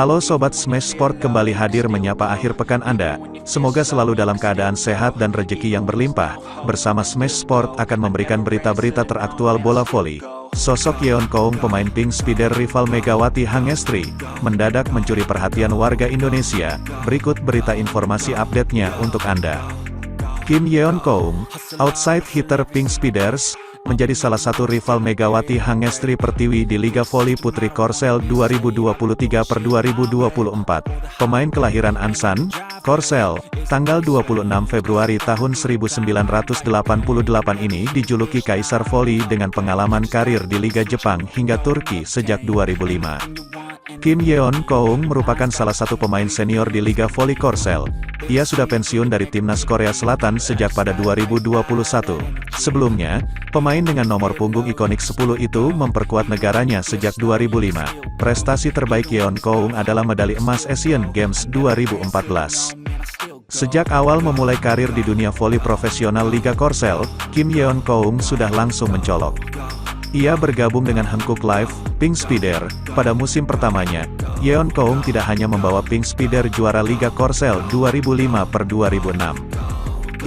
Halo Sobat Smash Sport, kembali hadir menyapa akhir pekan Anda. Semoga selalu dalam keadaan sehat dan rezeki yang berlimpah. Bersama Smash Sport akan memberikan berita-berita teraktual bola voli. Sosok Yeon Keung, pemain pink speeder rival Megawati Hangestri, mendadak mencuri perhatian warga Indonesia. Berikut berita informasi update-nya untuk Anda. Kim Yeon Keung, outside hitter pink speeders, menjadi salah satu rival Megawati Hangestri Pertiwi di Liga Voli Putri Korsel 2023-2024. Pemain kelahiran Ansan, Korsel, tanggal 26 Februari tahun 1988 ini dijuluki Kaisar Voli dengan pengalaman karir di Liga Jepang hingga Turki sejak 2005. Kim Yeon Keung merupakan salah satu pemain senior di Liga Voli Korsel. Ia sudah pensiun dari Timnas Korea Selatan sejak pada 2021. Sebelumnya, pemain dengan nomor punggung ikonik 10 itu memperkuat negaranya sejak 2005. Prestasi terbaik Yeon Keung adalah medali emas Asian Games 2014. Sejak awal memulai karir di dunia voli profesional Liga Korsel, Kim Yeon Keung sudah langsung mencolok. Ia bergabung dengan Hankook Life Pink Speeder. Pada musim pertamanya, Yeon Keung tidak hanya membawa Pink Speeder juara Liga Korsel 2005-2006.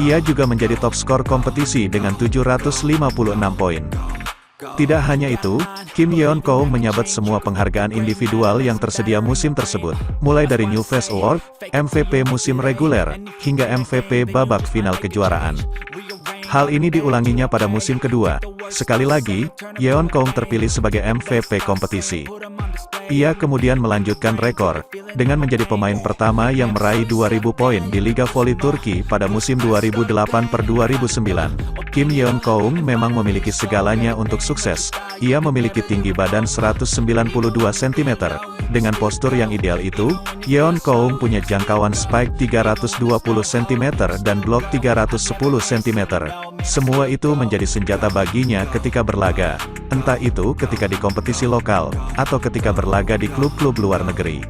Ia juga menjadi top skor kompetisi dengan 756 poin. Tidak hanya itu, Kim Yeon Keung menyabet semua penghargaan individual yang tersedia musim tersebut, mulai dari New Face Award, MVP musim reguler, hingga MVP babak final kejuaraan. Hal ini diulanginya pada musim kedua. Sekali lagi, Yeon Keung terpilih sebagai MVP kompetisi. Ia kemudian melanjutkan rekor, dengan menjadi pemain pertama yang meraih 2000 poin di Liga Voli Turki pada musim 2008-2009. Kim Yeon Keung memang memiliki segalanya untuk sukses. Ia memiliki tinggi badan 192 cm. Dengan postur yang ideal itu, Yeon Keung punya jangkauan spike 320 cm dan blok 310 cm. Semua itu menjadi senjata baginya ketika berlaga, entah itu ketika di kompetisi lokal, atau ketika berlaga di klub-klub luar negeri.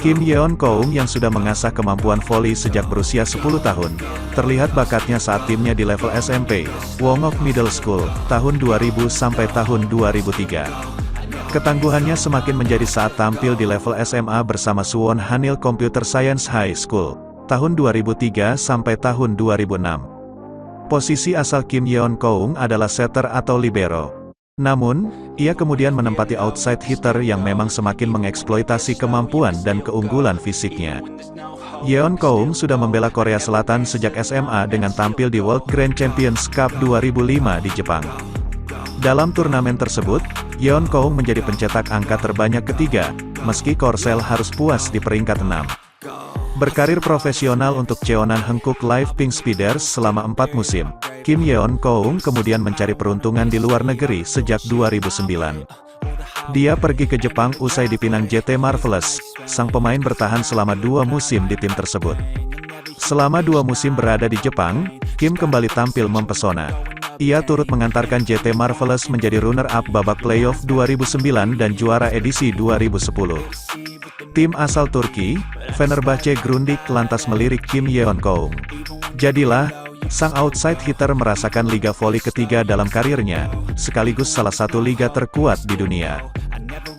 Kim Yeon Keung yang sudah mengasah kemampuan voli sejak berusia 10 tahun, terlihat bakatnya saat timnya di level SMP, Wongok Middle School, tahun 2000 sampai tahun 2003. Ketangguhannya semakin menjadi saat tampil di level SMA bersama Suwon Hanil Computer Science High School, tahun 2003 sampai tahun 2006. Posisi asal Kim Yeon Keung adalah setter atau libero. Namun, ia kemudian menempati outside hitter yang memang semakin mengeksploitasi kemampuan dan keunggulan fisiknya. Yeon Keung sudah membela Korea Selatan sejak SMA dengan tampil di World Grand Champions Cup 2005 di Jepang. Dalam turnamen tersebut, Yeon Keung menjadi pencetak angka terbanyak ketiga, meski Korsel harus puas di peringkat 6. Berkarir profesional untuk Cheonan Hankook Life Pink Speeders selama 4 musim, Kim Yeon Keung kemudian mencari peruntungan di luar negeri sejak 2009. Dia pergi ke Jepang usai dipinang JT Marvelous. Sang pemain bertahan selama 2 musim di tim tersebut. Selama 2 musim berada di Jepang, Kim kembali tampil mempesona. Ia turut mengantarkan JT Marvelous menjadi runner-up babak playoff 2009 dan juara edisi 2010. Tim asal Turki, Fenerbahce Grundig lantas melirik Kim Yeon Keung. Jadilah, sang outside hitter merasakan liga voli ketiga dalam karirnya, sekaligus salah satu liga terkuat di dunia.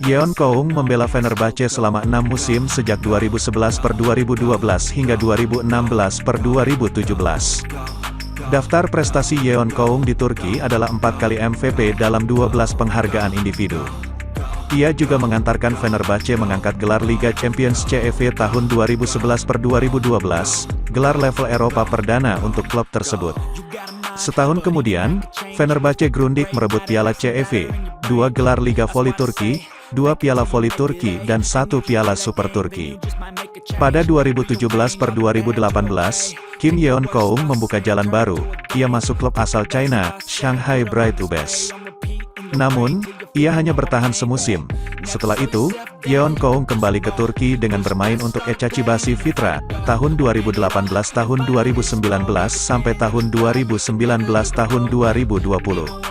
Yeon Keung membela Fenerbahce selama 6 musim sejak 2011-2012 hingga 2016-2017. Daftar prestasi Yeon Keung di Turki adalah 4 kali MVP dalam 12 penghargaan individu. Ia juga mengantarkan Fenerbahce mengangkat gelar Liga Champions CEV tahun 2011-2012, gelar level Eropa perdana untuk klub tersebut. Setahun kemudian, Fenerbahce Grundig merebut Piala CEV, 2 gelar Liga Voli Turki, 2 Piala Voli Turki dan 1 Piala Super Turki. Pada 2017-2018, Kim Yeon Keung membuka jalan baru. Ia masuk klub asal China, Shanghai Bright Ubes. Namun, ia hanya bertahan semusim. Setelah itu, Yeon Keung kembali ke Turki dengan bermain untuk Eczacıbaşı Fitra, tahun 2018 tahun 2019 sampai tahun 2019 2020.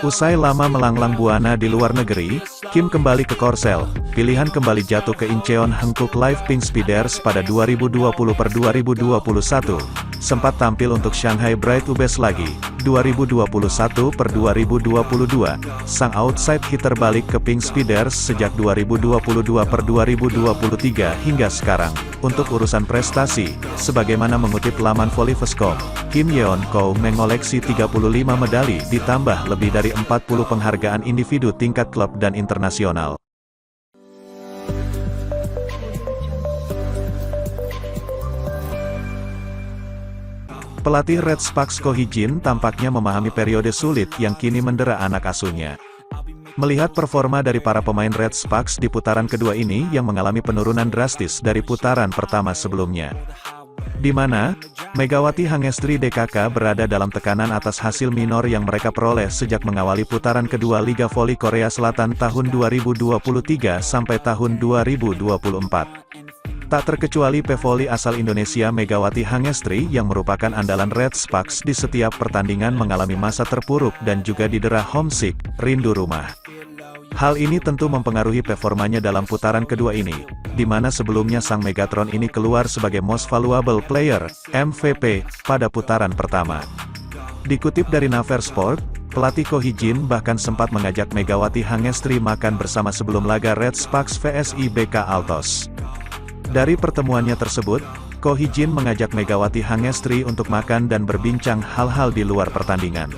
Usai lama melanglang buana di luar negeri, Kim kembali ke Korsel. Pilihan kembali jatuh ke Incheon Hankook Life Pink Speeders pada 2020-2021. Sempat tampil untuk Shanghai Bright Ubes lagi, 2021/2022, sang outside hitter balik ke Pink Speeders sejak 2022/2023 hingga sekarang. Untuk urusan prestasi, sebagaimana mengutip laman Volley.com, Kim Yeon Ko mengoleksi 35 medali ditambah lebih dari 40 penghargaan individu tingkat klub dan internasional. Pelatih Red Sparks Ko Hee-jin tampaknya memahami periode sulit yang kini mendera anak asuhnya. Melihat performa dari para pemain Red Sparks di putaran kedua ini yang mengalami penurunan drastis dari putaran pertama sebelumnya, di mana Megawati Hangestri DKK berada dalam tekanan atas hasil minor yang mereka peroleh sejak mengawali putaran kedua Liga Voli Korea Selatan tahun 2023 sampai tahun 2024. Tak terkecuali pevoli asal Indonesia Megawati Hangestri yang merupakan andalan Red Sparks di setiap pertandingan mengalami masa terpuruk dan juga didera homesick, rindu rumah. Hal ini tentu mempengaruhi performanya dalam putaran kedua ini, di mana sebelumnya sang Megatron ini keluar sebagai Most Valuable Player, MVP, pada putaran pertama. Dikutip dari Naver Sport, pelatih Ko Hee-jin bahkan sempat mengajak Megawati Hangestri makan bersama sebelum laga Red Sparks vs IBK Altos. Dari pertemuannya tersebut, Ko Hee-jin mengajak Megawati Hangestri untuk makan dan berbincang hal-hal di luar pertandingan.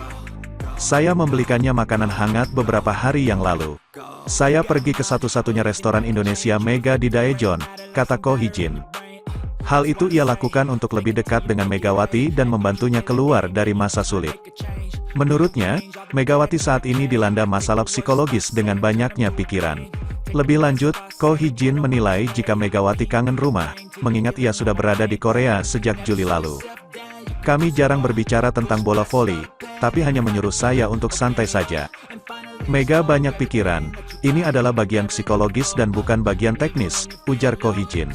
Saya membelikannya makanan hangat beberapa hari yang lalu. Saya pergi ke satu-satunya restoran Indonesia Mega di Daejeon, kata Ko Hee-jin. Hal itu ia lakukan untuk lebih dekat dengan Megawati dan membantunya keluar dari masa sulit. Menurutnya, Megawati saat ini dilanda masalah psikologis dengan banyaknya pikiran. Lebih lanjut, Ko Hee-jin menilai jika Megawati kangen rumah, mengingat ia sudah berada di Korea sejak Juli lalu. Kami jarang berbicara tentang bola voli, tapi hanya menyuruh saya untuk santai saja. Mega banyak pikiran, ini adalah bagian psikologis dan bukan bagian teknis, ujar Ko Hee-jin.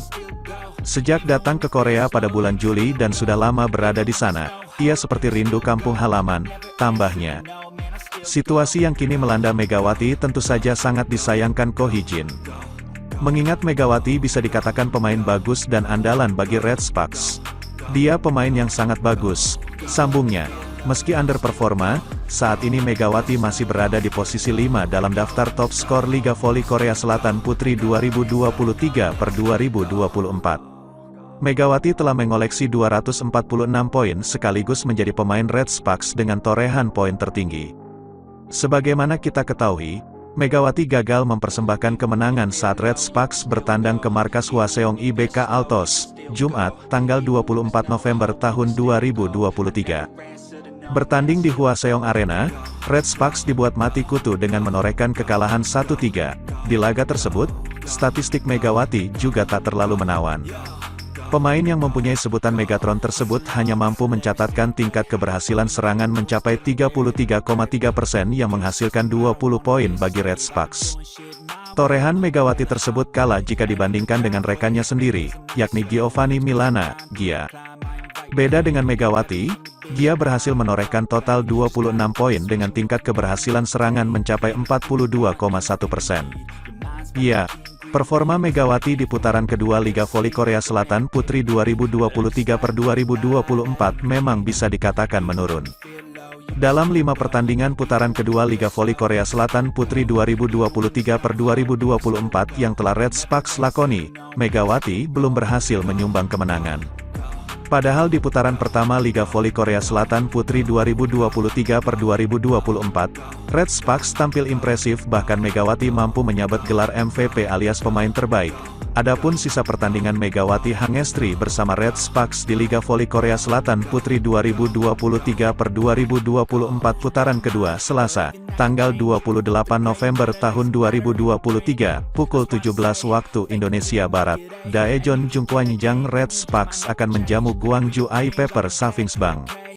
Sejak datang ke Korea pada bulan Juli dan sudah lama berada di sana, ia seperti rindu kampung halaman, tambahnya. Situasi yang kini melanda Megawati tentu saja sangat disayangkan Ko Hee-jin. Mengingat Megawati bisa dikatakan pemain bagus dan andalan bagi Red Sparks. Dia pemain yang sangat bagus, sambungnya. Meski underperforma, saat ini Megawati masih berada di posisi 5 dalam daftar top skor Liga Voli Korea Selatan Putri 2023/2024. Megawati telah mengoleksi 246 poin sekaligus menjadi pemain Red Sparks dengan torehan poin tertinggi. Sebagaimana kita ketahui, Megawati gagal mempersembahkan kemenangan saat Red Sparks bertandang ke markas Hwaseong IBK Altos, Jumat, tanggal 24 November tahun 2023. Bertanding di Hwaseong Arena, Red Sparks dibuat mati kutu dengan menorehkan kekalahan 1-3. Di laga tersebut, statistik Megawati juga tak terlalu menawan. Pemain yang mempunyai sebutan Megatron tersebut hanya mampu mencatatkan tingkat keberhasilan serangan mencapai 33,3% yang menghasilkan 20 poin bagi Red Sparks. Torehan Megawati tersebut kalah jika dibandingkan dengan rekannya sendiri, yakni Giovanni Milana, Gia. Beda dengan Megawati, Gia berhasil menorehkan total 26 poin dengan tingkat keberhasilan serangan mencapai 42,1%. Ya, performa Megawati di putaran kedua Liga Voli Korea Selatan Putri 2023/2024 memang bisa dikatakan menurun. Dalam 5 pertandingan putaran kedua Liga Voli Korea Selatan Putri 2023/2024 yang telah Red Sparks lakoni, Megawati belum berhasil menyumbang kemenangan. Padahal di putaran pertama Liga Voli Korea Selatan Putri 2023/2024, Red Sparks tampil impresif bahkan Megawati mampu menyabet gelar MVP alias pemain terbaik. Adapun sisa pertandingan Megawati Hangestri bersama Red Sparks di Liga Voli Korea Selatan Putri 2023/2024 putaran kedua Selasa, tanggal 28 November tahun 2023, pukul 17 waktu Indonesia Barat, Daejeon Jungkwanjang Red Sparks akan menjamu Gwangju I Pepper Savings Bank.